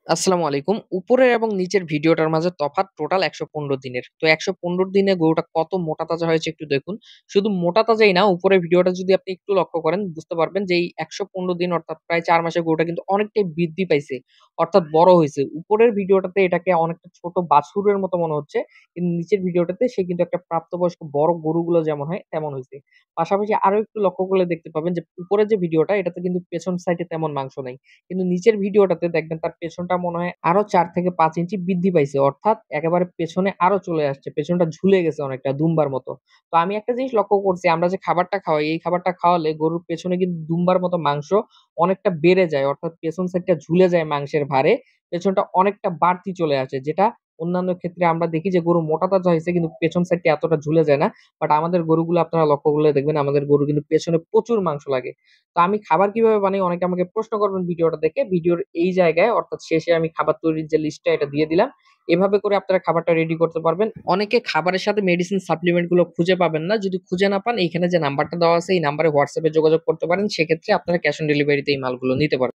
আসসালামু আলাইকুম। উপরের এবং নিচের ভিডিওটার মাঝে তফাৎ টোটাল ১১৫ দিনের। তো ১১৫ দিনে গরুটা কত মোটা তাজা হয়েছে একটু দেখুন। শুধু মোটা তাজাই না, উপরের ভিডিওটা যদি আপনি একটু লক্ষ্য করেন বুঝতে পারবেন যে এই ১১৫ দিন অর্থাৎ প্রায় ৪ মাসে গরুটা কিন্তু অনেকটাই বৃদ্ধি পাইছে। অর্থাৎ বড় হইছে। উপরের ভিডিওটাতে এটাকে অনেকটা ছোট বাছুরের মতো মনে হচ্ছে। কিন্তু নিচের ভিডিওটাতে সে কিন্তু একটা প্রাপ্তবয়স্ক বড় গরুগুলো যেমন হয় তেমন হইছে। পাশাপাশি আরো একটু লক্ষ্য করলে দেখতে পাবেন যে উপরের যে ভিডিওটা এটাতে কিন্তু পেছন সাইডে তেমন মাংস নাই। কিন্তু নিচের ভিডিওটাতে দেখবেন তার পেছনটা মনে হয় আরো ৪ থেকে ৫ ইঞ্চি বৃদ্ধি পাইছে। অর্থাৎ একেবারে পেছনে আরো চলে আসছে। পেছনটা ঝুলে গেছে অনেকটা দুম্বার মতো। তো আমি একটা জিনিস লক্ষ্য করছি, আমরা যে খাবারটা খাওয়াই, এই খাবারটা খাওয়ালে গরুর পেছনে কিন্তু দুম্বার মতো মাংস অনেকটা বেড়ে যায়। অর্থাৎ পেছন সাইডটা ঝুলে যায় মাংসের ভারে। পেছনটা অনেকটা বাড়তি চলে আসে। যেটা অন্যান্য ক্ষেত্রে আমরা দেখি যে গরু মোটা তাজা হইছে কিন্তু পেছন সাইডটা এতটা ঝুলে যায় না। বাট আমাদের গরুগুলো আপনারা লক্ষ্য করলে দেখবেন আমাদের গরু কিন্তু পেছনে প্রচুর মাংস লাগে। তো আমি খাবার কিভাবে বানাই অনেকে আমাকে প্রশ্ন করবেন ভিডিওটা দেখে। ভিডিওর এই জায়গায় অর্থাৎ শেষে আমি খাবার তৈরির যে লিস্টটা এটা দিয়ে দিলাম। এভাবে করে আপনারা খাবারটা রেডি করতে পারবেন। অনেকে খাবারের সাথে মেডিসিন সাপ্লিমেন্ট গুলো খুঁজে পাবেন না। যদি খুঁজে না পান এইখানে যে নাম্বারটা দেওয়া আছে এই নাম্বারে WhatsApp এ যোগাযোগ করতে পারেন। সেক্ষেত্রে আপনারা ক্যাশ অন ডেলিভারিতে এই মালগুলো নিতে পারবেন।